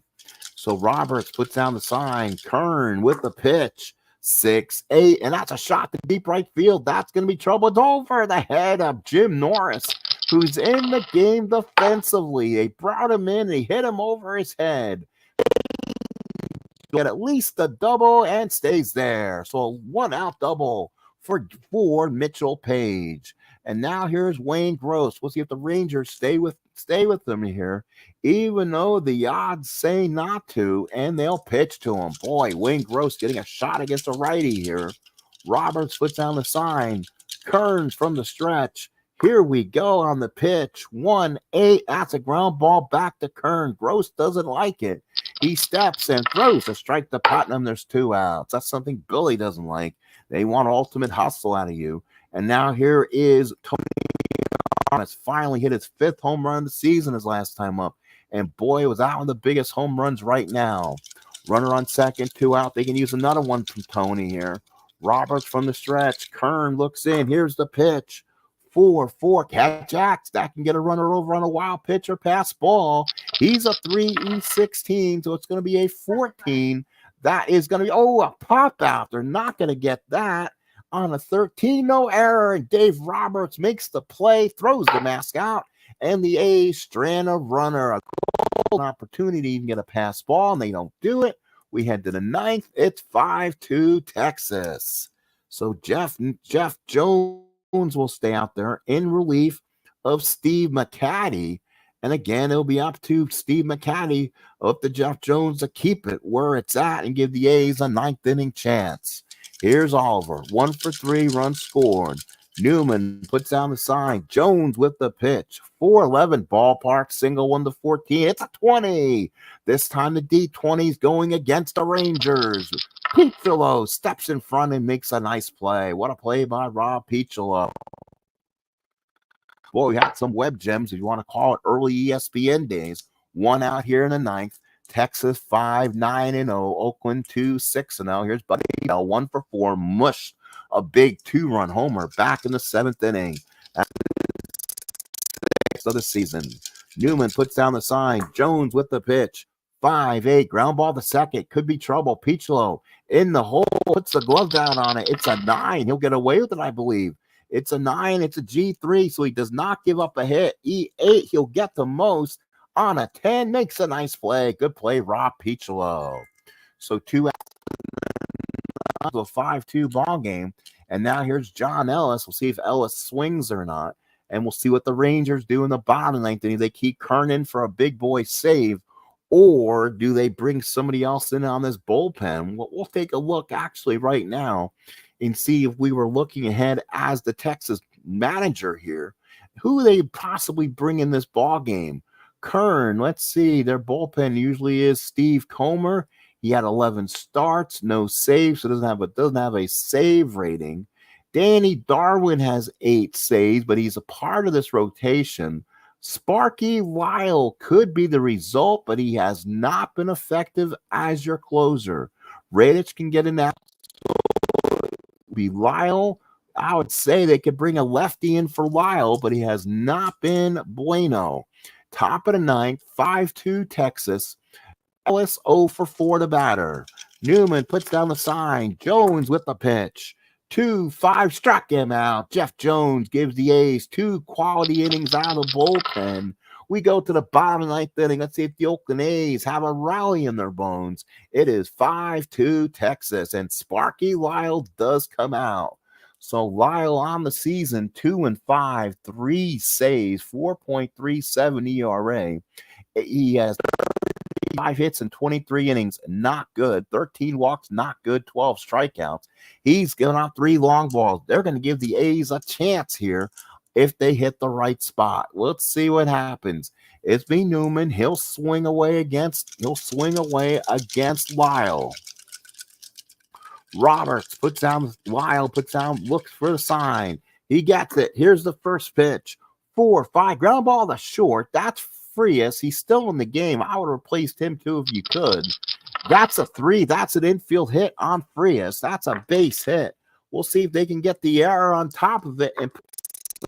So Roberts puts down the sign. Kern with the pitch. 6-8. And that's a shot to deep right field. That's going to be trouble. It's over the head of Jim Norris, who's in the game defensively. They brought him in. They hit him over his head. Get at least a double and stays there. So a 1-out double for Mitchell Page. And now here's Wayne Gross. We'll see if the Rangers stay with them here, even though the odds say not to, and they'll pitch to him. Boy, Wayne Gross getting a shot against a righty here. Roberts puts down the sign. Kearns from the stretch. Here we go on the pitch. 1-8. That's a ground ball back to Kern. Gross doesn't like it. He steps and throws a strike to Putnam. There's 2 outs. That's something Billy doesn't like. They want ultimate hustle out of you. And now here is Tony Thomas. Finally hit his 5th home run of the season his last time up. And boy, was that one of the biggest home runs right now. Runner on second, 2 out. They can use another one from Tony here. Roberts from the stretch. Kern looks in. Here's the pitch. 4-4. Catch Axe. That can get a runner over on a wild pitch or pass ball. He's a 3-16, so it's going to be a 14. That is going to be, a pop out. They're not going to get that. On a 13, no error, and Dave Roberts makes the play, throws the mask out, and the A's strand a runner. A golden opportunity to even get a pass ball, and they don't do it. We head to the 9th. It's 5-2 Texas. So Jeff Jones Jones will stay out there in relief of Steve Mccatty. And again, it'll be up to Steve Mccatty, up to Jeff Jones to keep it where it's at and give the A's a ninth inning chance. Here's Oliver, 1 for 3, runs scored. Newman puts down the sign. Jones with the pitch. 4-11 ballpark, single 1-14. It's a 20. This time the D20 is going against the Rangers. Peacholo steps in front and makes a nice play. What a play by Rob Peacholo. Boy, we had some web gems, if you want to call it, early ESPN days. One out here in the ninth. Texas 5-9-0. Oakland 2-6-0. Here's Buddy Bell, 1 for 4. Mushed a big 2-run homer back in the 7th inning. That's of the season. Newman puts down the sign. Jones with the pitch. 5-8. Ground ball to second. Could be trouble. Peacholo in the hole. Puts the glove down on it. It's a 9. He'll get away with it, I believe. It's a 9. It's a G3, so he does not give up a hit. E8, he'll get the most. On a 10, makes a nice play. Good play, Rob Peacholo. So 2 out of a 5-2 ball game. And now here's John Ellis. We'll see if Ellis swings or not. And we'll see what the Rangers do in the bottom ninth inning. They keep Kernan for a big boy save, or do they bring somebody else in on this bullpen? We'll take a look actually right now and see if we were looking ahead as the Texas manager here, who they possibly bring in this ball game. Kern, let's see, their bullpen usually is Steve Comer. He had 11 starts, no saves, so doesn't have a save rating. Danny Darwin has 8 saves, but he's a part of this rotation. Sparky Lyle could be the result, but he has not been effective as your closer. Radich can get in that. Be Lyle. I would say they could bring a lefty in for Lyle, but he has not been bueno. Top of the ninth, 5-2 Texas. Ellis 0 for 4 to batter. Newman puts down the sign. Jones with the pitch. 2-5 struck him out. Jeff Jones gives the A's 2 quality innings out of the bullpen. We go to the bottom of the ninth inning. Let's see if the Oakland A's have a rally in their bones. It is 5-2 Texas, and Sparky Lyle does come out. So Lyle on the season, 2-5, 3 saves, 4.37 ERA. He has 5 hits in 23 innings, not good. 13 walks, not good. 12 strikeouts. He's given out 3 long balls. They're going to give the A's a chance here if they hit the right spot. Let's see what happens. It's B. Newman. He'll swing away against Lyle. Roberts puts down, Lyle puts down, looks for the sign. He gets it. Here's the first pitch. 4-5. Ground ball to short. That's Frias. He's still in the game. I would have replaced him too if you could. That's a 3. That's an infield hit on Frias. That's a base hit. We'll see if they can get the error on top of it and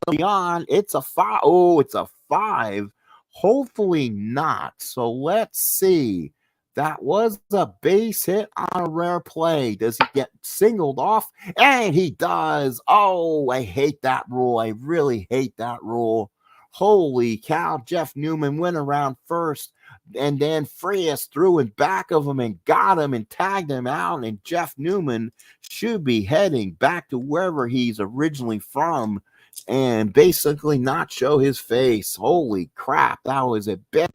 beyond. It's a 5. Oh, it's a 5. Hopefully not. So let's see. That was a base hit on a rare play. Does he get singled off? And he does. Oh, I hate that rule. I really hate that rule. Holy cow. Jeff Newman went around first, and then Frias threw in back of him and got him and tagged him out. And Jeff Newman should be heading back to wherever he's originally from and basically not show his face. Holy crap. That was a big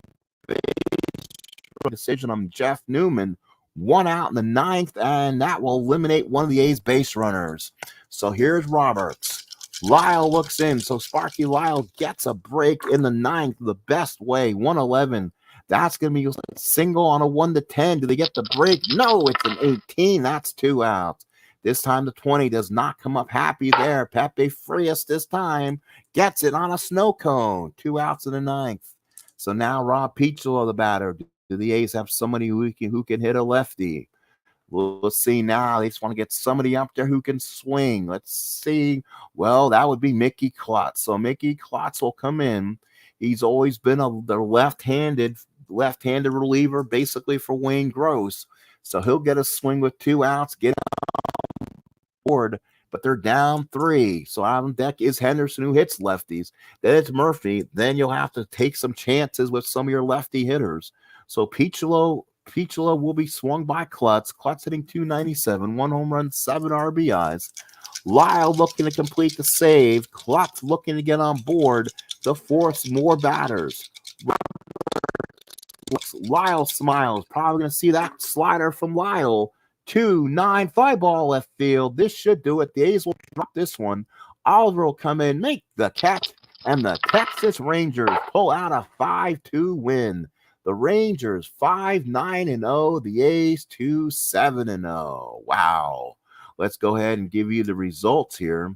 decision on Jeff Newman. 1 out in the 9th, and that will eliminate one of the A's base runners. So here's Roberts. Lyle looks in, so Sparky Lyle gets a break in the 9th the best way. 111. That's going to be a single on a 1-10. Do they get the break? No, it's an 18. That's 2 outs. This time the 20 does not come up happy there. Pepe Frias this time gets it on a snow cone. 2 outs in the 9th. So now Rob Peacholo, the batter. Do the A's have somebody who can hit a lefty? Let's see now. They just want to get somebody up there who can swing. Let's see. Well, that would be Mickey Klotz. So Mickey Klotz will come in. He's always been the left-handed reliever, basically for Wayne Gross. So he'll get a swing with 2 outs, get on board, but they're down 3. So on deck is Henderson, who hits lefties. Then it's Murphy. Then you'll have to take some chances with some of your lefty hitters. So Peacholo will be swung by Klutz. Klutz hitting 297, 1 home run, 7 RBIs. Lyle looking to complete the save. Klutz looking to get on board to force more batters. Lyle smiles. Probably going to see that slider from Lyle. 2-9 fly ball left field. This should do it. The A's will drop this one. Oliver will come in, make the catch, and the Texas Rangers pull out a 5-2 win. The Rangers 5-9-0. The A's 2-7-0. Wow. Let's go ahead and give you the results here,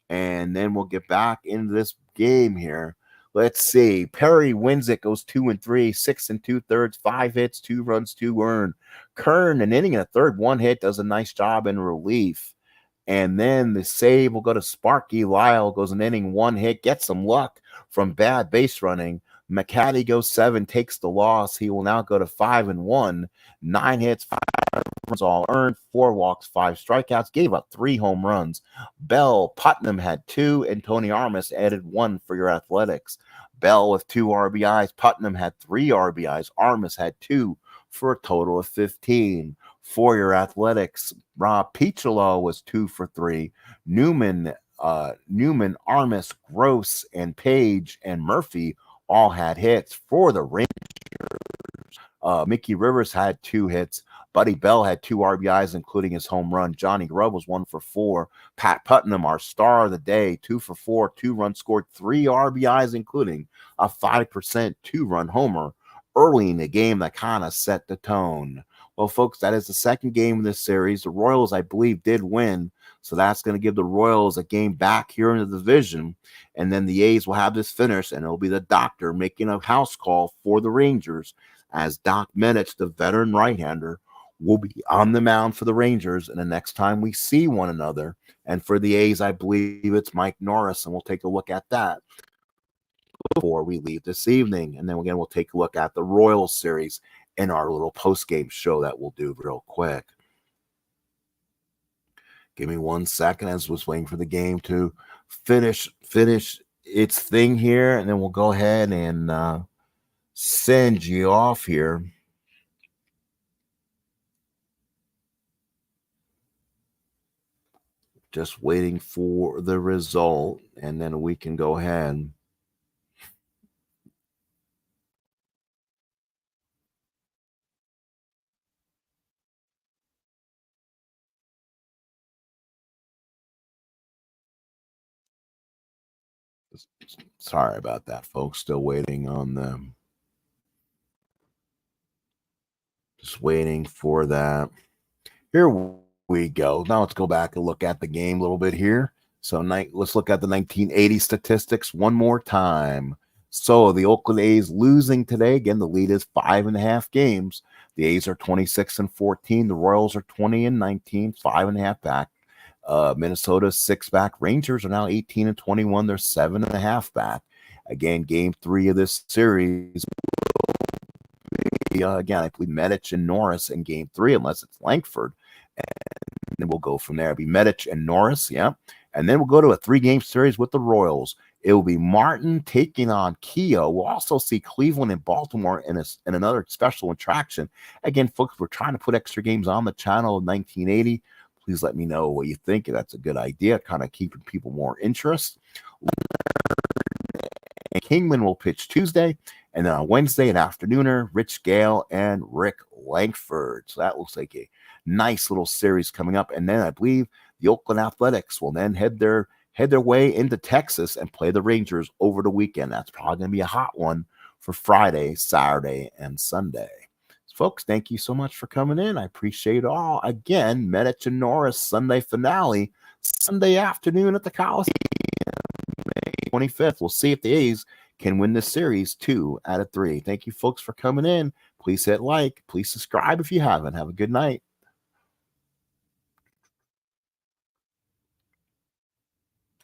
and then we'll get back into this game here. Let's see. Perry wins it, goes 2-3, 6 2/3, 5 hits, 2 runs, 2 earned. Kern, an inning and a third, 1 hit, does a nice job in relief. And then the save will go to Sparky. Lyle goes an inning, 1 hit, gets some luck from bad base running. Mccatty goes 7, takes the loss. He will now go to 5-1, 9 hits, 5 runs all earned, 4 walks, 5 strikeouts, gave up 3 home runs. Bell, Putnam had 2, and Tony Armas added 1 for your Athletics. Bell with 2 RBIs, Putnam had 3 RBIs, Armas had 2 for a total of 15. For your Athletics, Rob Piccolo was 2 for 3. Newman, Armas, Gross, and Page and Murphy all had hits. For the Rangers, Mickey Rivers had 2 hits. Buddy Bell had 2 RBIs, including his home run. Johnny Grubb was 1 for 4. Pat Putnam, our star of the day, 2 for 4, 2 runs scored, 3 RBIs, including a 5% 2-run homer early in the game that kind of set the tone. Well, folks, that is the second game in this series. The Royals, I believe, did win, so that's going to give the Royals a game back here in the division, and then the A's will have this finish, and it'll be the doctor making a house call for the Rangers as Doc Medich, the veteran right-hander, will be on the mound for the Rangers, and the next time we see one another. And for the A's, I believe it's Mike Norris, and we'll take a look at that before we leave this evening. And then again, we'll take a look at the Royals series in our little post-game show that we'll do real quick. Give me 1 second as I was waiting for the game to finish its thing here, and then we'll go ahead and send you off here. Just waiting for the result, and then we can go ahead. Sorry about that, folks. Still waiting on them. Just waiting for that. Here we go. Now let's go back and look at the game a little bit here. So let's look at the 1980 statistics one more time. So the Oakland A's losing today. Again, the lead is 5.5 games. The A's are 26-14. The Royals are 20-19, 5.5 back. Minnesota 6 back. Rangers are now 18-21. They're 7.5 back. Again, game 3 of this series. Again, I believe Medich and Norris in game 3, unless it's Langford. And then we'll go from there. It'll be Medich and Norris, yeah. And then we'll go to a 3-game series with the Royals. It will be Martin taking on Keogh. We'll also see Cleveland and Baltimore in another special attraction. Again, folks, we're trying to put extra games on the channel of 1980. Please let me know what you think. That's a good idea, kind of keeping people more interest. And Kingman will pitch Tuesday, and then on Wednesday, an afternooner, Rich Gale and Rick Langford. So that looks like a nice little series coming up. And then I believe the Oakland Athletics will then head their way into Texas and play the Rangers over the weekend. That's probably going to be a hot one for Friday, Saturday, and Sunday. So folks, thank you so much for coming in. I appreciate it all. Again, Medich and Norris Sunday finale, Sunday afternoon at the Coliseum, May 25th. We'll see if the A's can win this series 2 out of 3. Thank you, folks, for coming in. Please hit like. Please subscribe if you haven't. Have a good night.